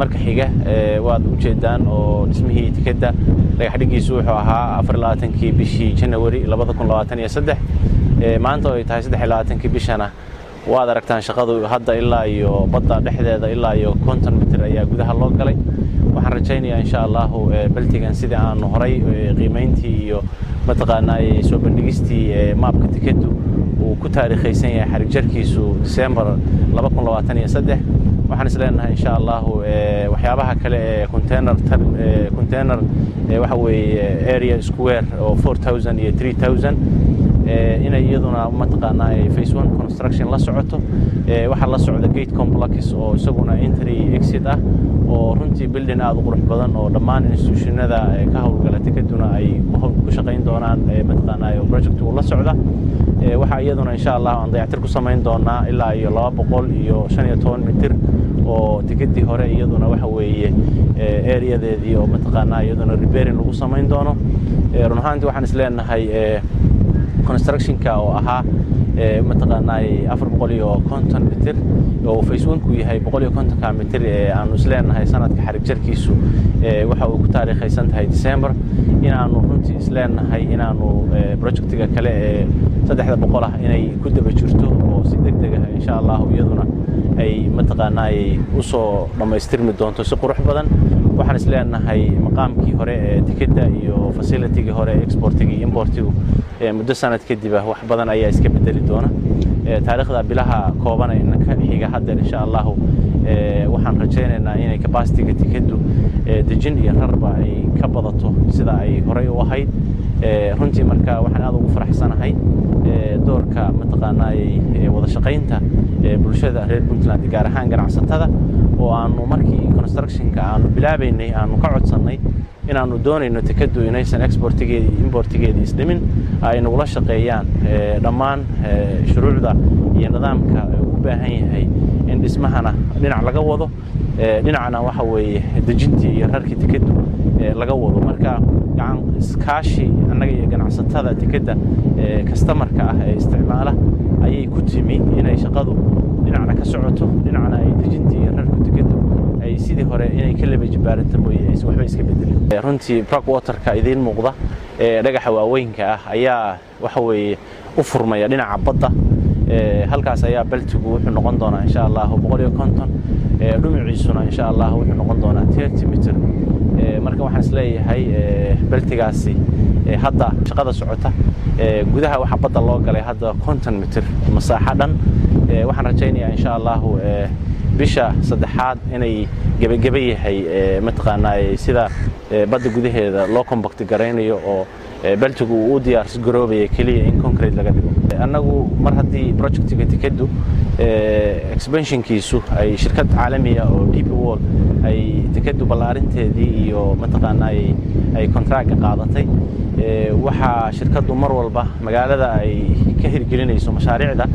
marka xiga waad u jeedaan oo dhismihii tikada dhagax dhigiisu wuxuu ahaa 24kii bishii January 2023 maanta ay tahay 23kii bishana waad aragtaan shaqadu hadda ilaa iyo badda dhexdeeda ilaa iyo 50 mitir ayaa gudaha loo galay waxaan rajaynayaa insha Allah baltigan sida aan horay qiimeyntii iyo mataqaanaa soo bandhigistii maapka tikadu uu ku taariikhaysan yahay xarig jarkiisu December 2023 waxaan isleenahay insha Allah waxyaabaha kale container waxa weeye area square oo 4000 iyo 3000 inay iyaduna mataqaanaa phase 1 construction la socoto waxa la socda gate complex oo isaguna entry exit ah oo runtii building aad u qurux badan oo dhammaan institutionada ka hawlgala tikaduna ay ku shaqeyn doonaan mataqaanaa project uu la socda waxa iyaduna insha Allah aan dayactir ku sameyn doonaa ilaa iyo 215 mitir oo tikadii hore iyaduna waxa weeye area-deedii oo mataqaanaa iyaduna repairing lagu sameyn doono run ahaantii waxaan isleenahay construction-ka oo ahaa mataqaanaa 450 mitir oo phase 1 ku yahay 150 mitir aanu isleenahay sanadka xarig jarkiisu waxa uu ku taariikhaysan tahay December inaanu runtii isleenahay inaanu project-ga kale 300 ah inay ku daba jirto oo si degdeg ah insha Allah iyaduna ay mataqaanaa u soo dhameystirmi doonto si qurux badan waxaan isleenahay maqaamkii hore ee tikada iyo facility-ga hore exportiga iyo importiga muddo sanad kadib wax badan ayaa iska bedeli doona taariikhda bilaha kooban ee ka xiga hadda insha Allah waxaan rajaynaynaa inay capacity-ga tikadu dejin iyo rarba ay ka badato sida ay horay u ahayd runtii marka waxaan aad ugu faraxsanahay doorka mataqaanaa wada shaqeynta bulshada reer Puntland gaar ahaan ganacsatada oo aanu markii construction-ka aanu bilaabaynay aanu ka codsanay inaanu doonayno tikadu inaysan exportigeedii importigeedii isdhimin ay nagula shaqeeyaan dhammaan shuruucda iyo nidaamka u baahan yahay in dhismahana dhinac laga wado dhinacna waxa weeye dejintii iyo rarkii tikadu laga wado marka gacan iskaashi annaga iyo ganacsatada tikada customer-ka ah ee isticmaala ayay ku timi inay shaqadu dhinacna ka socoto dhinacna ay dejintii iyo rarkii tikadu ay sidii hore inay ka laba jibaaranto mooyee waxba iska bedelin runtii Blackwater-ka idin muuqda dhagaxa waaweynka ah ayaa waxa weeye u furmaya dhinaca badda halkaas ayaa baltigu wuxuu noqon doonaa insha Allah 150 dhumuciisuna insha Allah wuxuu noqon doonaa 30 mitir marka waxaan isleeyahay baltigaasi hadda shaqada socota gudaha waxa badda loo galay hadda 50 mitir masaaxo dhan waxaan rajaynayaa insha Allah bisha saddexaad inay gabagaba yahay mataqaanaa sida badda gudaheeda loo compact gareynayo oo baltigu uu diyaarsan garoobay kaliya in concrete laga dhigo annagu mar haddii project-ga tikadu expansion-kiisu ay shirkad caalami ah oo DP World ay tikadu ballaarinteedii iyo mataqaanaa ay contract qaadatay waxa shirkadu mar walba magaalada ay ka hirgelinayso mashaariicda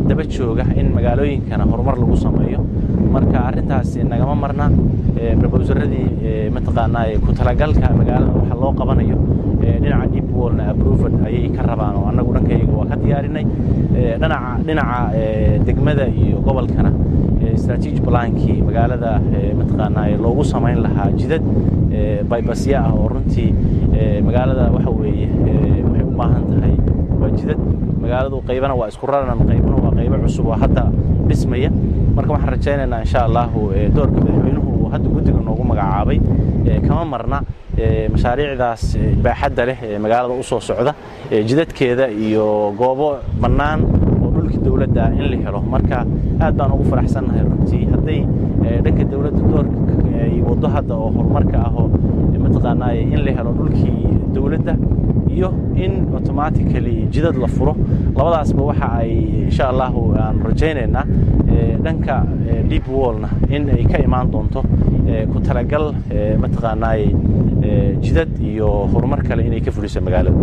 daba jooga in magaalooyinkana horumar lagu sameeyo marka arintaasi nagama marna proposaladii mataqaanaa ku talagalka magaalada waxa loo qabanayo dhinaca DP World approved ayay ka rabaan oo annagu dhankayga waa ka diyaarinay dhinaca degmada iyo gobolkana strategic plan-kii magaalada mataqaanaa loogu sameyn lahaa jidad bypass-ya ah oo runtii magaalada waxa weeye waxay u baahan tahay waa jidad magaaladu qaybana waa isku raran qaybna waa qaybo cusub oo hadda dhismaya marka waxaan rajaynaynaa insha Allah doorka madaxweynuhu hadda guddiga noogu magacaabay kama marna mashaariicdaas baaxadda leh magaalada u soo socda jidadkeeda iyo goobo bannaan oo dhulka dawladda in la helo marka aad baan ugu faraxsanahay runtii haday dhanka dawladda doorka ay wado hadda oo horumarka ah oo mataqaanaa in la helo dhulkii dawladda iyo in automatically jidad la furo labadaasba waxa ay insha Allah aan rajaynaynaa dhanka DP World-na in ay ka imaan doonto ku talagal mataqaanaa jidad iyo horumar kale inay ka fuliso magaalada